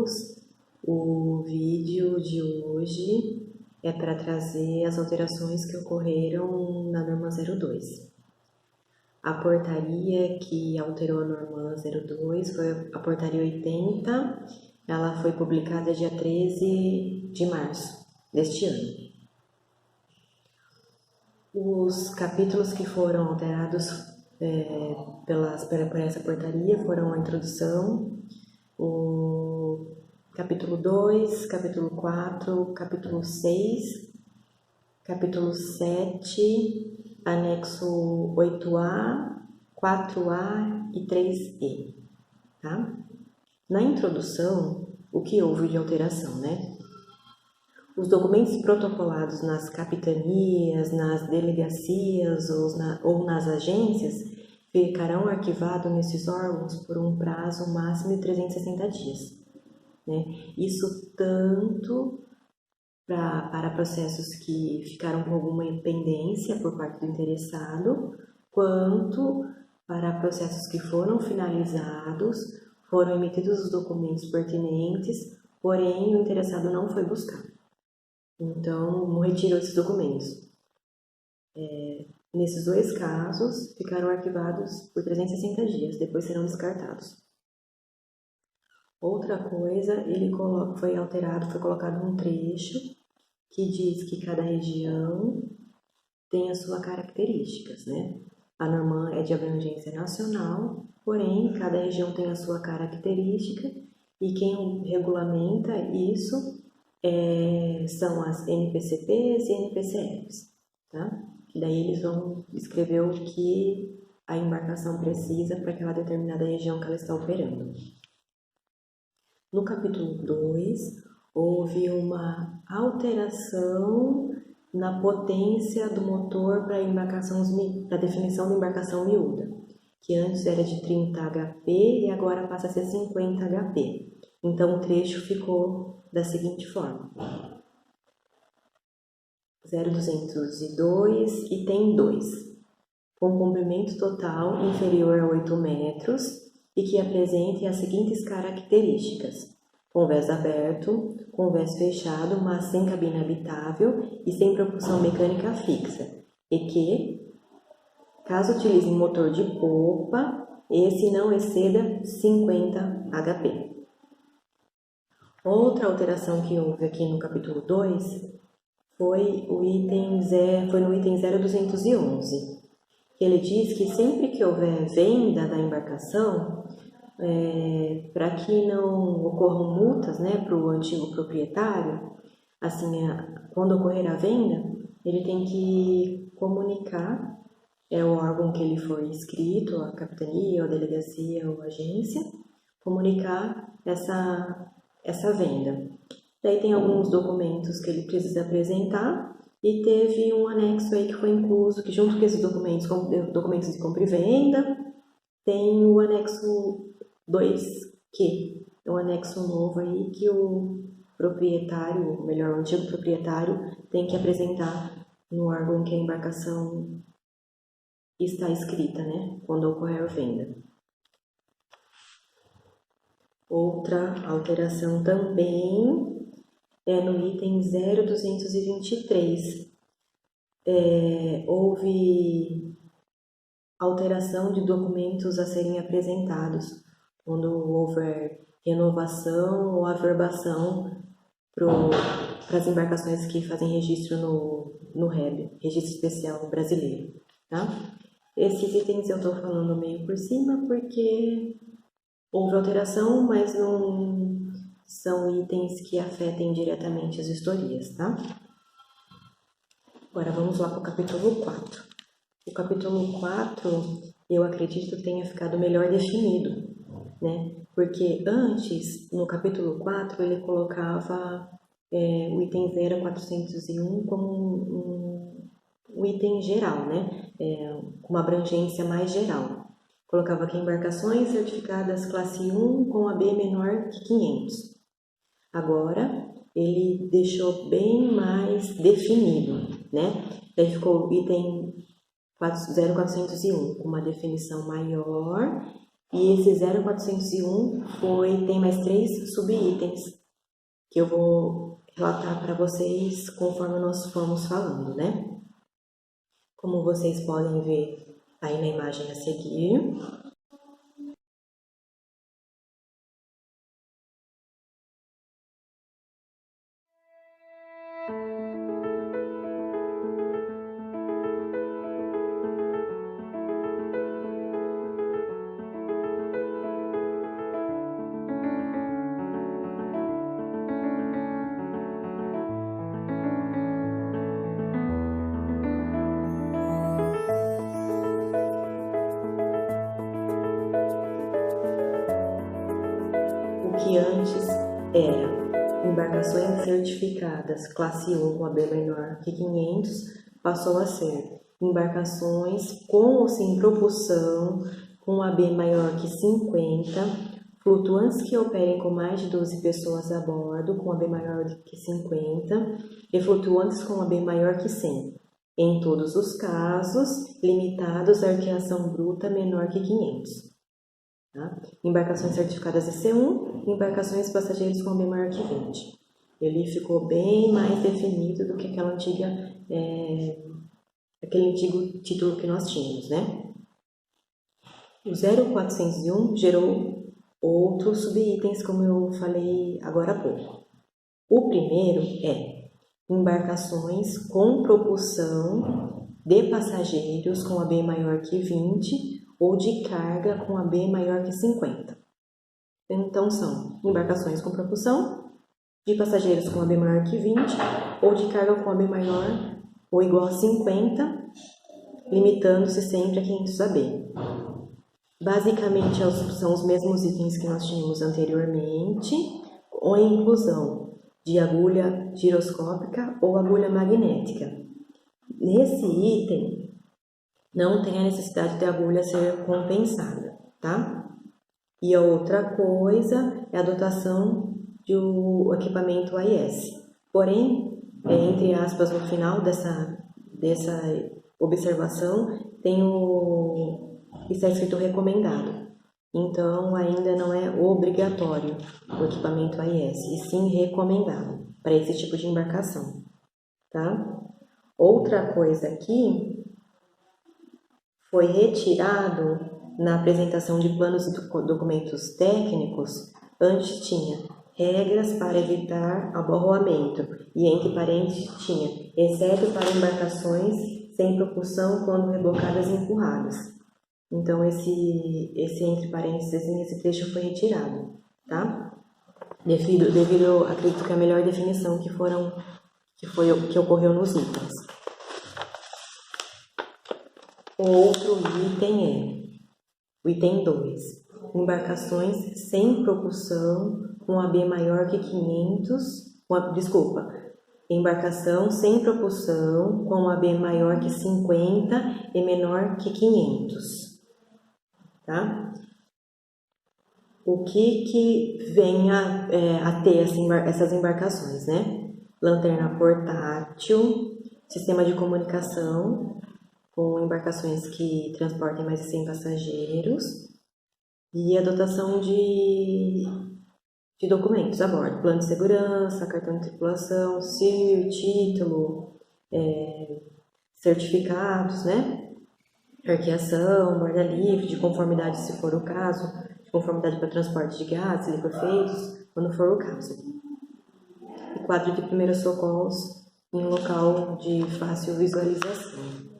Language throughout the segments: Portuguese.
todos. O vídeo de hoje é para trazer as alterações que ocorreram na norma 02. A portaria que alterou a norma 02 foi a portaria 80, ela foi publicada dia 13 de março deste ano. Os capítulos que foram alterados por essa portaria foram a introdução, o capítulo 2, capítulo 4, capítulo 6, capítulo 7, anexo 8A, 4A e 3E, tá? Na introdução, o que houve de alteração, né? Os documentos protocolados nas capitanias, nas delegacias ou nas agências ficarão arquivados nesses órgãos por um prazo máximo de 360 dias. Né? Isso tanto para processos que ficaram com alguma pendência por parte do interessado, quanto para processos que foram finalizados, foram emitidos os documentos pertinentes, porém o interessado não foi buscar. Então, não retirou esses documentos. Nesses dois casos, ficaram arquivados por 360 dias, depois serão descartados. Outra coisa, foi colocado um trecho que diz que cada região tem as suas características, né? A norma é de abrangência nacional, porém, cada região tem a sua característica e quem regulamenta isso são as NPCPs e NPCFs, tá? Que daí eles vão escrever o que a embarcação precisa para aquela determinada região que ela está operando. No capítulo 2, houve uma alteração na potência do motor para a definição de embarcação miúda, que antes era de 30 HP e agora passa a ser 50 HP. Então, o trecho ficou da seguinte forma: 0,202 e tem 2, com comprimento total inferior a 8 metros e que apresente as seguintes características: convés aberto, convés fechado, mas sem cabine habitável e sem propulsão mecânica fixa, e que, caso utilize motor de popa, esse não exceda 50 HP. Outra alteração que houve aqui no capítulo 2 foi no item 0211, que ele diz que sempre que houver venda da embarcação, para que não ocorram multas, né, para o antigo proprietário, assim, quando ocorrer a venda, ele tem que comunicar o órgão que ele for inscrito, a capitania, a delegacia ou a agência, comunicar essa venda. Daí tem alguns documentos que ele precisa apresentar e teve um anexo aí que foi incluso, que junto com esses documentos de compra e venda, tem o anexo 2Q, é um anexo novo aí que o proprietário, ou melhor, o antigo proprietário, tem que apresentar no órgão que a embarcação está escrita, né, quando ocorrer a venda. Outra alteração também é no item 0223. Houve alteração de documentos a serem apresentados quando houver renovação ou averbação para as embarcações que fazem registro no REB, Registro Especial Brasileiro, tá? Esses itens eu estou falando meio por cima porque houve alteração, mas não são itens que afetem diretamente as vistorias, tá? Agora vamos lá para o capítulo 4. O capítulo 4, eu acredito que tenha ficado melhor definido, né? Porque antes, no capítulo 4, ele colocava o item 0401 como um item geral, né? Com uma abrangência mais geral. Colocava aqui embarcações certificadas classe 1 com AB menor que 500. Agora, ele deixou bem mais definido, né? Daí ficou o item 0401, com uma definição maior E esse 0401 tem mais 3 subitens que eu vou relatar para vocês conforme nós formos falando, né? Como vocês podem ver aí na imagem a seguir. O que antes era embarcações certificadas classe 1 com AB menor que 500, passou a ser embarcações com ou sem propulsão com AB maior que 50, flutuantes que operem com mais de 12 pessoas a bordo com AB maior que 50 e flutuantes com AB maior que 100. Em todos os casos, limitados à arqueação bruta menor que 500. Tá? Embarcações certificadas de C1, embarcações passageiros com AB maior que 20. Ele ficou bem mais definido do que aquele antigo título que nós tínhamos, né? O 0401 gerou outros subitens, como eu falei agora há pouco. O primeiro é embarcações com propulsão de passageiros com AB maior que 20 ou de carga com AB maior que 50. Então, são embarcações com propulsão de passageiros com AB maior que 20 ou de carga com AB maior ou igual a 50, limitando-se sempre a 500 AB. Basicamente, são os mesmos itens que nós tínhamos anteriormente, com a inclusão de agulha giroscópica ou agulha magnética. Nesse item, não tem a necessidade de agulha ser compensada, tá? E a outra coisa é a dotação do equipamento AIS. Porém, entre aspas, no final dessa observação, está escrito recomendado. Então, ainda não é obrigatório o equipamento AIS, e sim recomendado para esse tipo de embarcação, tá? Outra coisa aqui foi retirado na apresentação de planos e documentos técnicos. Antes tinha regras para evitar aborroamento e entre parênteses tinha exceto para embarcações sem propulsão quando rebocadas e empurradas. Então esse entre parênteses esse trecho foi retirado, tá? Devido acredito que a melhor definição que ocorreu nos itens. Outro item é o item 2, embarcações sem propulsão com AB maior que 500, embarcação sem propulsão com AB maior que 50 e menor que 500, tá? O que vem a ter essas embarcações, né? Lanterna portátil, sistema de comunicação, com embarcações que transportem mais de 100 passageiros e a dotação de documentos a bordo, plano de segurança, cartão de tripulação, CIR, título, certificados, né? Arqueação, borda livre, de conformidade se for o caso, de conformidade para transporte de gases, liquefeitos, quando for o caso. E quadro de primeiros socorros em local de fácil visualização.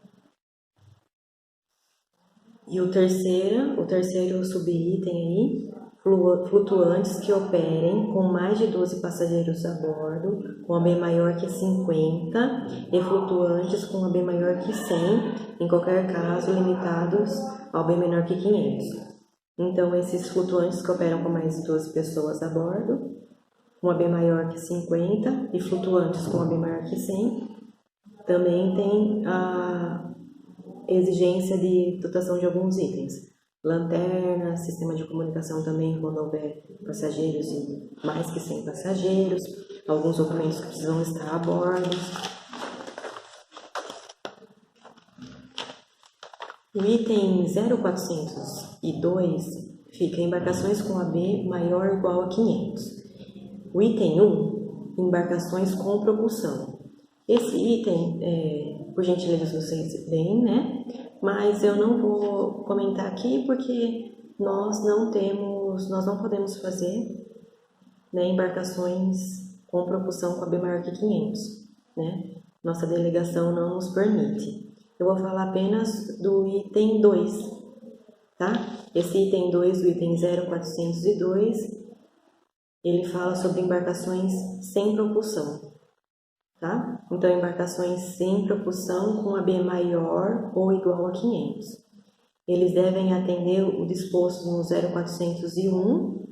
E o terceiro subitem aí, flutuantes que operem com mais de 12 passageiros a bordo, com AB maior que 50 e flutuantes com AB maior que 100, em qualquer caso limitados ao AB menor que 500. Então, esses flutuantes que operam com mais de 12 pessoas a bordo, com AB maior que 50 e flutuantes com AB maior que 100, também tem a exigência de dotação de alguns itens. Lanterna, sistema de comunicação também quando houver passageiros e mais que 100 passageiros, alguns documentos que precisam estar a bordo. O item 0402 fica embarcações com AB maior ou igual a 500. O item 1, embarcações com propulsão. Esse item, por gentileza, vocês veem, né? Mas eu não vou comentar aqui porque nós não podemos fazer, né, embarcações com propulsão com AB maior que 500, né? Nossa delegação não nos permite. Eu vou falar apenas do item 2, tá? Esse item 2, o item 0402, ele fala sobre embarcações sem propulsão, tá? Então, embarcações sem propulsão com AB maior ou igual a 500. Eles devem atender o disposto no 0401,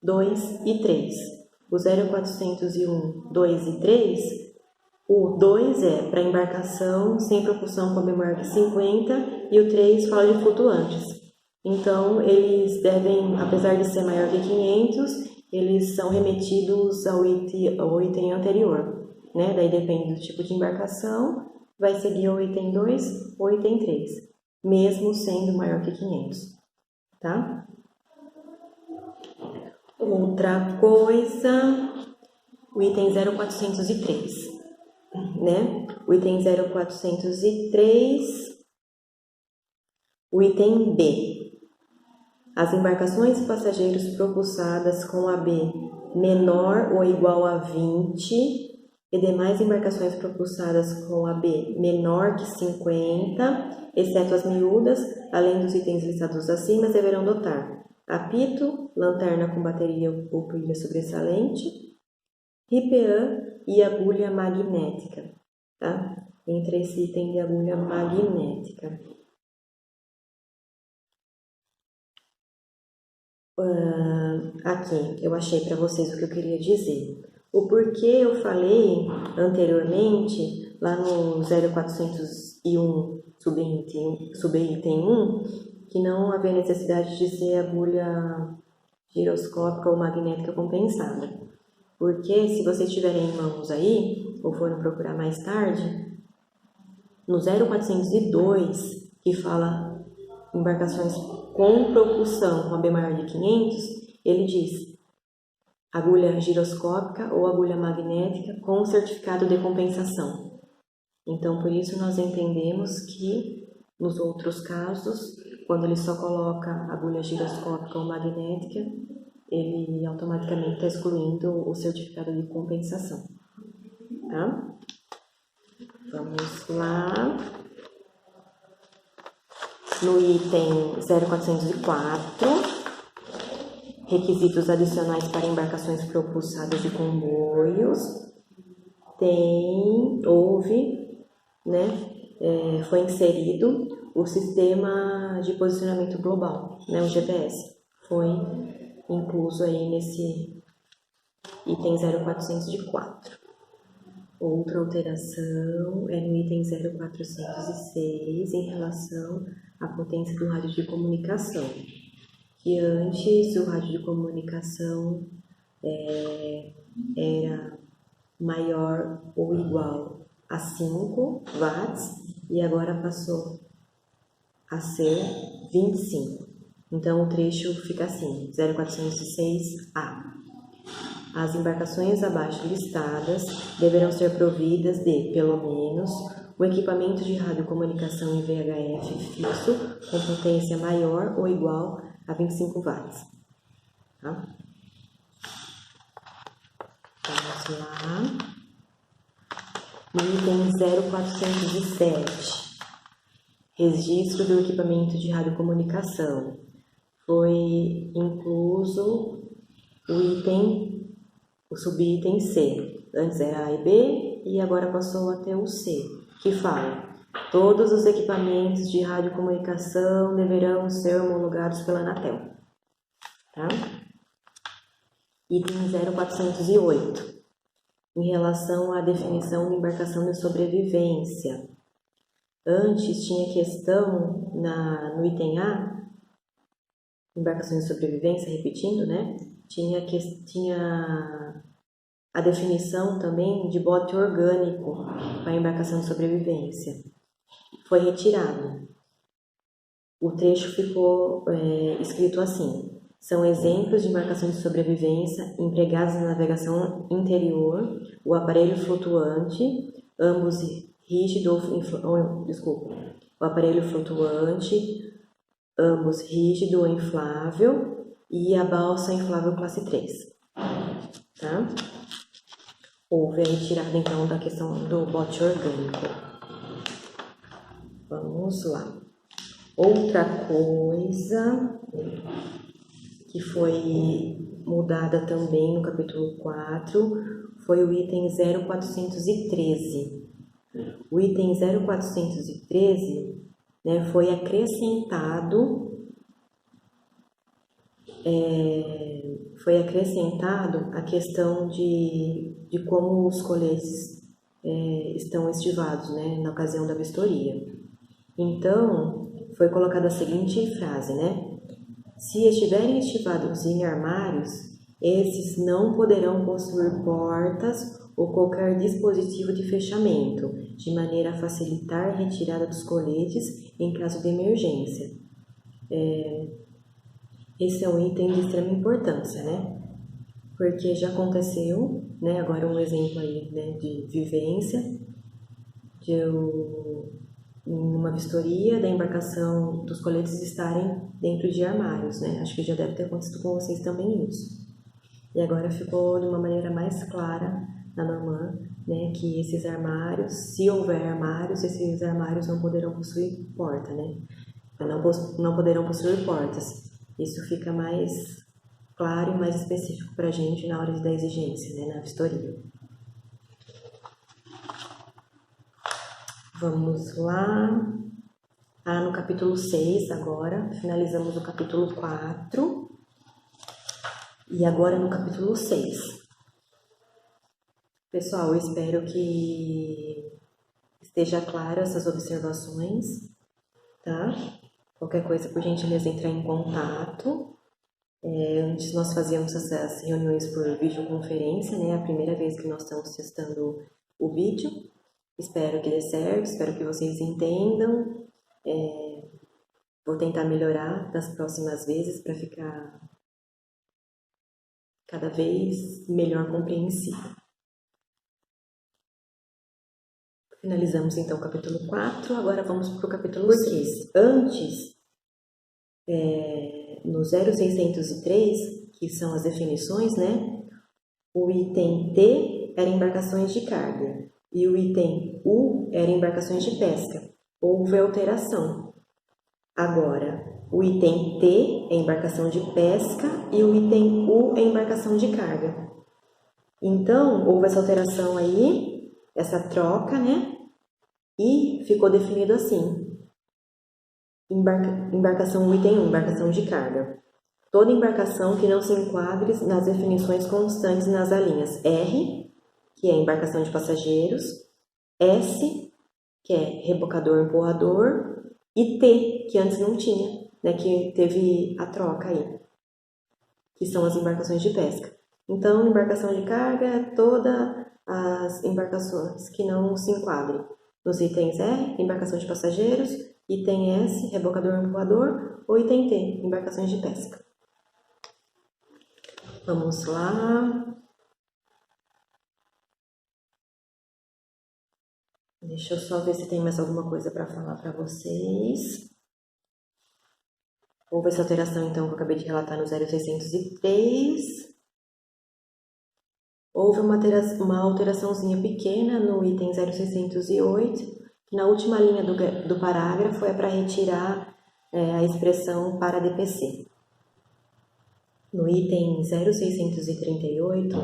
2 e 3. O 0401, 2 e 3, o 2 é para embarcação sem propulsão com AB maior que 50 e o 3 fala de flutuantes. Então, eles devem, apesar de ser maior que 500, eles são remetidos ao item anterior, né? Daí depende do tipo de embarcação, vai seguir o item 2 ou item 3, mesmo sendo maior que 500, tá? Outra coisa, o item 0403, né? O item 0403, o item B. As embarcações e passageiros propulsadas com AB menor ou igual a 20 e demais embarcações propulsadas com AB menor que 50, exceto as miúdas, além dos itens listados acima, deverão dotar apito, lanterna com bateria ou pilha sobressalente, RIPEAN e agulha magnética, tá? Entre esse item de agulha magnética. Aqui, eu achei para vocês o que eu queria dizer. O porquê eu falei anteriormente, lá no 0401, subitem 1, que não havia necessidade de ser agulha giroscópica ou magnética compensada. Porque se vocês tiverem em mãos aí, ou forem procurar mais tarde, no 0402, que fala embarcações com propulsão com AB maior de 500, ele diz agulha giroscópica ou agulha magnética com certificado de compensação. Então, por isso nós entendemos que nos outros casos, quando ele só coloca agulha giroscópica ou magnética, ele automaticamente está excluindo o certificado de compensação, tá? Vamos lá. No item 0404, requisitos adicionais para embarcações propulsadas de comboios, foi inserido o sistema de posicionamento global, né, o GPS, foi incluso aí nesse item 0404. Outra alteração é no item 0406 em relação à potência do rádio de comunicação, que antes o rádio de comunicação era maior ou igual a 5 watts e agora passou a ser 25. Então o trecho fica assim, 0406A. As embarcações abaixo listadas deverão ser providas de, pelo menos, um equipamento de radiocomunicação em VHF fixo com potência maior ou igual a 25 watts. Tá? Vamos lá. No item 0407, registro do equipamento de radiocomunicação, foi incluso o subitem C. Antes era A e B e agora passou até o C, que fala: todos os equipamentos de radiocomunicação deverão ser homologados pela Anatel. Tá? Item 0408, em relação à definição de embarcação de sobrevivência. Antes tinha questão no item A, embarcações de sobrevivência, repetindo, né? Tinha a definição também de bote orgânico para embarcação de sobrevivência. Foi retirado. o trecho ficou escrito assim: são exemplos de embarcações de sobrevivência empregadas na navegação interior, o aparelho flutuante, ambos rígido o aparelho flutuante, ambos rígido ou inflável, e a balsa inflável classe 3. Tá? Houve a retirada então da questão do bote orgânico. Vamos lá. Outra coisa que foi mudada também no capítulo 4 foi o item 0413. O item 0413, né, foi acrescentado a questão de como os coletes estão estivados, né, na ocasião da vistoria. Então, foi colocada a seguinte frase, né? Se estiverem estivados em armários, esses não poderão possuir portas ou qualquer dispositivo de fechamento, de maneira a facilitar a retirada dos coletes em caso de emergência. Esse é um item de extrema importância, né? Porque já aconteceu, né? Agora um exemplo aí, né, de vivência, em uma vistoria da embarcação dos coletes estarem dentro de armários, né? Acho que já deve ter acontecido com vocês também isso. E agora ficou de uma maneira mais clara na norma, né, que esses armários, se houver armários, esses armários não poderão possuir porta, né? Não poderão possuir portas. Isso fica mais claro e mais específico para a gente na hora da exigência, né, na vistoria. Vamos lá. No capítulo 6 agora, finalizamos o capítulo 4 e agora no capítulo 6. Pessoal, eu espero que esteja claro essas observações, tá? Qualquer coisa, por gentileza, entrar em contato. Antes nós fazíamos essas reuniões por videoconferência, né? A primeira vez que nós estamos testando o vídeo. Espero que dê certo, espero que vocês entendam. Vou tentar melhorar das próximas vezes para ficar cada vez melhor compreensível. Finalizamos então o capítulo 4, agora vamos para o capítulo 6. Antes, no 0603, que são as definições, né? O item T era embarcações de carga e o item U era embarcações de pesca. Houve alteração. Agora, o item T é embarcação de pesca e o item U é embarcação de carga. Então, houve essa alteração aí, essa troca, né? E ficou definido assim: embarcação item 1, embarcação de carga. Toda embarcação que não se enquadre nas definições constantes nas alíneas R, que é embarcação de passageiros, S, que é rebocador empurrador, e T, que antes não tinha, né, que teve a troca aí, que são as embarcações de pesca. Então, embarcação de carga é todas as embarcações que não se enquadrem nos itens R, embarcação de passageiros, item S, rebocador empurrador, ou item T, embarcações de pesca. Vamos lá. Deixa eu só ver se tem mais alguma coisa para falar para vocês. Houve essa alteração, então, que eu acabei de relatar no 0603. Houve uma alteraçãozinha pequena no item 0608, que na última linha do parágrafo é para retirar a expressão para DPC. No item 0638,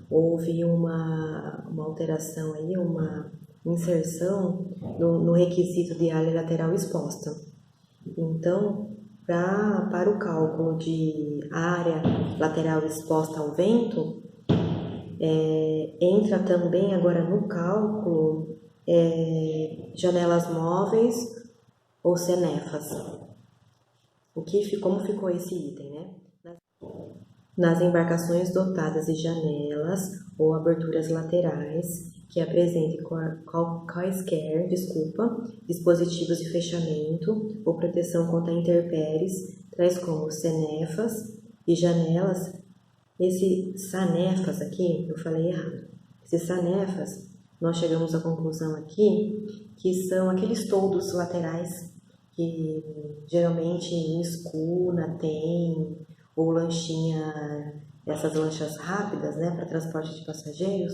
houve uma alteração aí, uma inserção no requisito de área lateral exposta. Então, para o cálculo de área lateral exposta ao vento, entra também agora no cálculo janelas móveis ou cenefas. Como ficou esse item, né? nas embarcações dotadas de janelas ou aberturas laterais que apresentem quaisquer dispositivos de fechamento ou proteção contra intempéries, tais como sanefas e janelas. Esse sanefas aqui, eu falei errado. Esses sanefas, nós chegamos à conclusão aqui que são aqueles toldos laterais que geralmente em escuna tem, ou lanchinha, essas lanchas rápidas, né, para transporte de passageiros,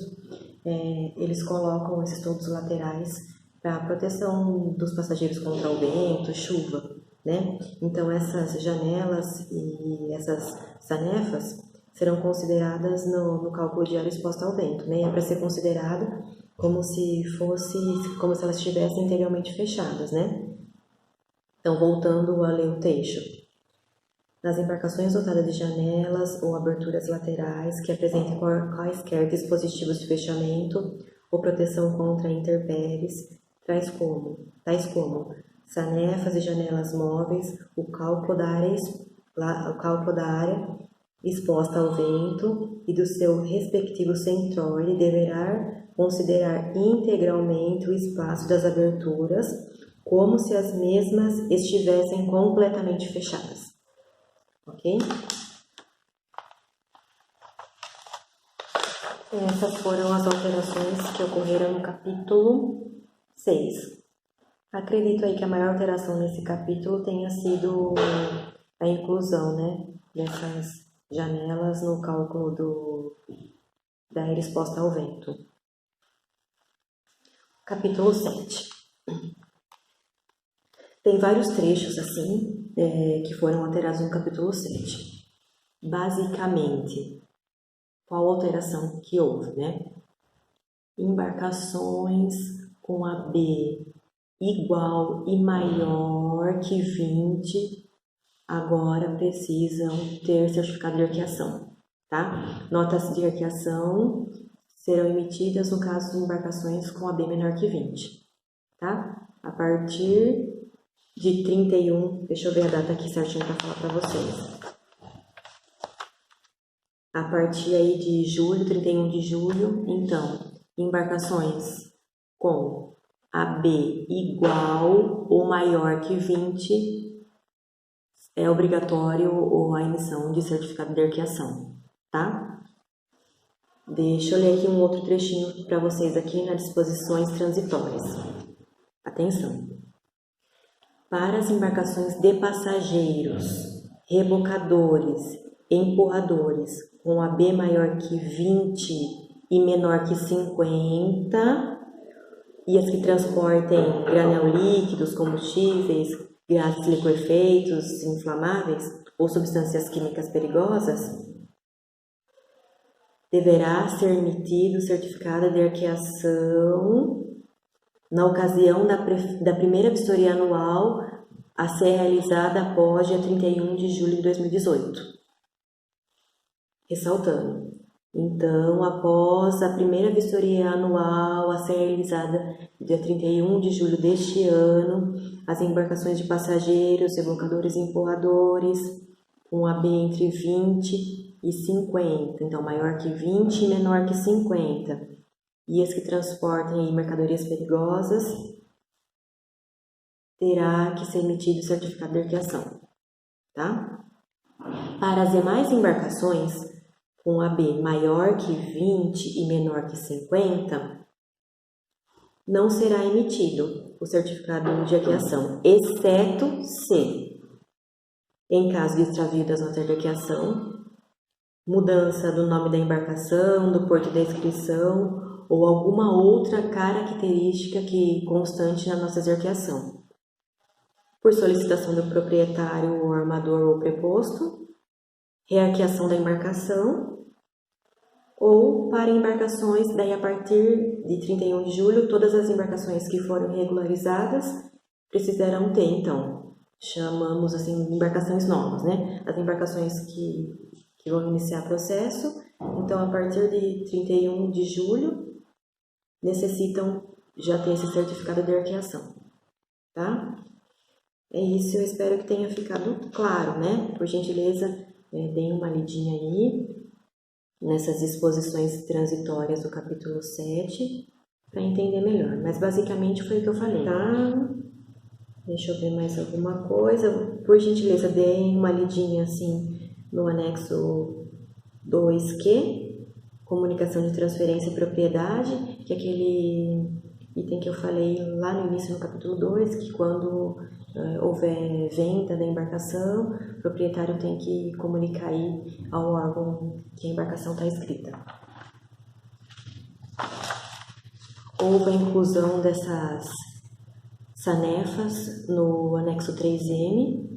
eles colocam esses toldos laterais para proteção dos passageiros contra o vento, chuva, né? Então essas janelas e essas sanefas serão consideradas no cálculo de área exposta ao vento, né? É para ser considerado como se elas estivessem integralmente fechadas, né? Então, voltando a ler o texto. Nas embarcações dotadas de janelas ou aberturas laterais que apresentem quaisquer dispositivos de fechamento ou proteção contra intempéries, tais como sanefas e janelas móveis, o cálculo da área exposta ao vento e do seu respectivo centroide deverá considerar integralmente o espaço das aberturas como se as mesmas estivessem completamente fechadas. Ok? Essas foram as alterações que ocorreram no capítulo 6. Acredito aí que a maior alteração nesse capítulo tenha sido a inclusão, né, dessas janelas no cálculo da área exposta ao vento. Capítulo 7. Tem vários trechos assim que foram alterados no capítulo 7. Basicamente, qual alteração que houve, né? Embarcações com AB igual e maior que 20 agora precisam ter certificado de arqueação, tá? Notas de arqueação serão emitidas no caso de embarcações com AB menor que 20, tá? A partir de 31, deixa eu ver a data aqui certinho para falar para vocês. A partir aí de julho, 31 de julho, então, embarcações com AB igual ou maior que 20 é obrigatório a emissão de certificado de arqueação, tá? Deixa eu ler aqui um outro trechinho para vocês aqui nas disposições transitórias. Atenção! Para as embarcações de passageiros, rebocadores, empurradores com AB maior que 20 e menor que 50, e as que transportem granel líquidos, combustíveis, gases liquefeitos, inflamáveis ou substâncias químicas perigosas, deverá ser emitido certificado de arqueação na ocasião da primeira vistoria anual a ser realizada após dia 31 de julho de 2018. Ressaltando, então, após a primeira vistoria anual a ser realizada dia 31 de julho deste ano, as embarcações de passageiros, rebocadores e empurradores com AB entre 20 e 50, então maior que 20 e menor que 50, e as que transportem mercadorias perigosas, terá que ser emitido o certificado de arqueação, tá? Para as demais embarcações, com AB maior que 20 e menor que 50, não será emitido o certificado de arqueação, exceto se, em caso de extravio das notas de arqueação, mudança do nome da embarcação, do porto da inscrição ou alguma outra característica que constante na nossa arqueação, por solicitação do proprietário ou armador ou preposto, rearqueação da embarcação, ou para embarcações, daí a partir de 31 de julho, todas as embarcações que foram regularizadas precisarão ter, então, chamamos assim embarcações novas, né? As embarcações que vão iniciar processo, então a partir de 31 de julho, necessitam já ter esse certificado de arqueação, tá? É isso, eu espero que tenha ficado claro, né? Por gentileza, deem uma lidinha aí nessas disposições transitórias do capítulo 7 para entender melhor. Mas basicamente foi o que eu falei, tá? Deixa eu ver mais alguma coisa. Por gentileza, deem uma lidinha assim no anexo 2Q, comunicação de transferência e propriedade, que é aquele item que eu falei lá no início no capítulo 2, que quando houver venda da embarcação, o proprietário tem que comunicar aí ao órgão que a embarcação está escrita. Houve a inclusão dessas sanefas no anexo 3M,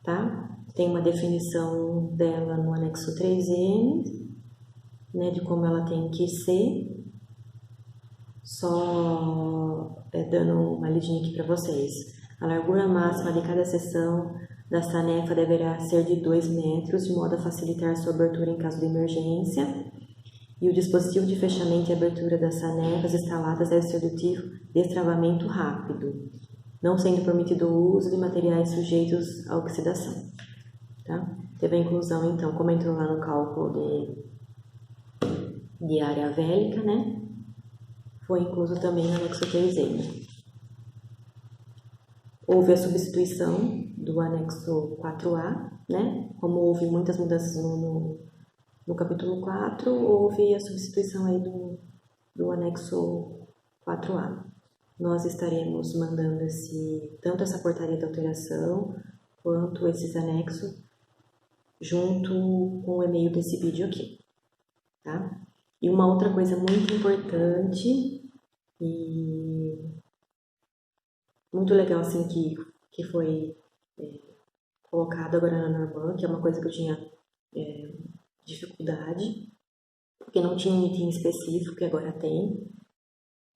tá? Tem uma definição dela no anexo 3M, né, de como ela tem que ser. Só dando uma lidinha aqui para vocês. A largura máxima de cada seção da sanefa deverá ser de 2 metros, de modo a facilitar sua abertura em caso de emergência. E o dispositivo de fechamento e abertura das sanefas instaladas deve ser do tipo destravamento rápido, não sendo permitido o uso de materiais sujeitos à oxidação. Tá? Teve a inclusão, então, como entrou lá no cálculo de área vélica, né? Foi incluso também no anexo 3M. Houve a substituição do anexo 4A, né? Como houve muitas mudanças no capítulo 4, houve a substituição aí do anexo 4A. Nós estaremos mandando tanto essa portaria de alteração, quanto esses anexos, junto com o e-mail desse vídeo aqui, tá? E uma outra coisa muito importante e muito legal, assim, que foi colocado agora na Norman, que é uma coisa que eu tinha dificuldade, porque não tinha um item específico, que agora tem,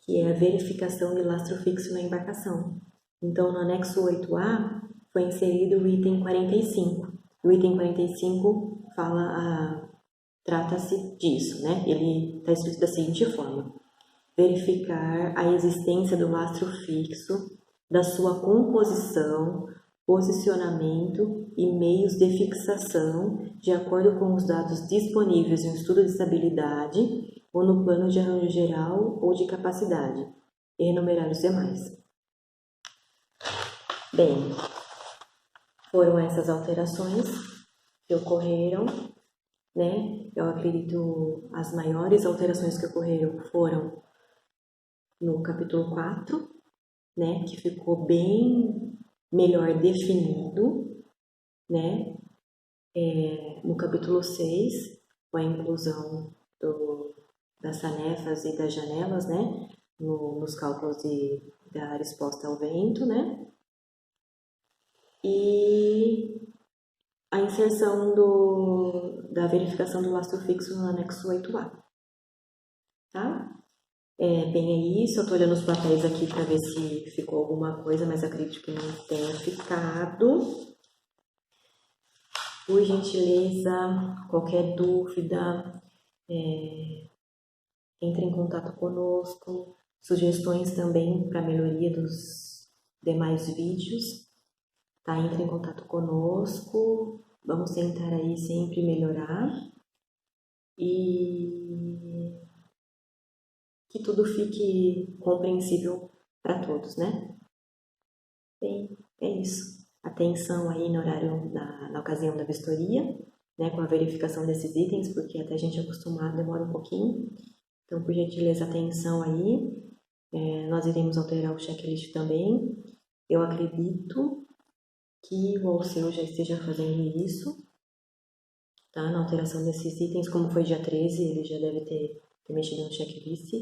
que é a verificação de lastro fixo na embarcação. Então, no anexo 8A, foi inserido o item 45. O item 45 trata-se disso, né? Ele está escrito da seguinte forma: verificar a existência do lastro fixo, da sua composição, posicionamento e meios de fixação, de acordo com os dados disponíveis no estudo de estabilidade ou no plano de arranjo geral ou de capacidade, e enumerar os demais. Bem, foram essas alterações que ocorreram, né? Eu acredito as maiores alterações que ocorreram foram no capítulo 4, né? Que ficou bem melhor definido, né? No capítulo 6, com a inclusão das sanefas e das janelas, né? Nos cálculos da resposta ao vento, né? E a inserção da verificação do lastro fixo no anexo 8A. Tá? Bem, é isso. Eu estou olhando os papéis aqui para ver se ficou alguma coisa, mas acredito que não tenha ficado. Por gentileza, qualquer dúvida, entre em contato conosco. Sugestões também para melhoria dos demais vídeos. Tá? Entre em contato conosco. Vamos tentar aí sempre melhorar. E que tudo fique compreensível para todos, né? Bem, é isso. Atenção aí no horário, na ocasião da vistoria, né, com a verificação desses itens, porque até a gente acostumar demora um pouquinho. Então, por gentileza, atenção aí. Nós iremos alterar o checklist também. Eu acredito que o Alceu já esteja fazendo isso, tá? Na alteração desses itens, como foi dia 13, ele já deve ter mexido no checklist.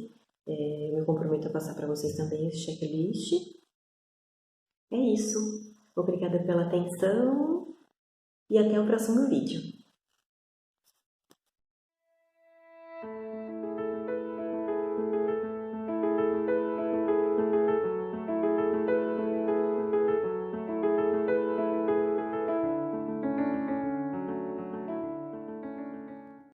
Eu me comprometo a passar para vocês também esse checklist. É isso. Obrigada pela atenção e até o próximo vídeo.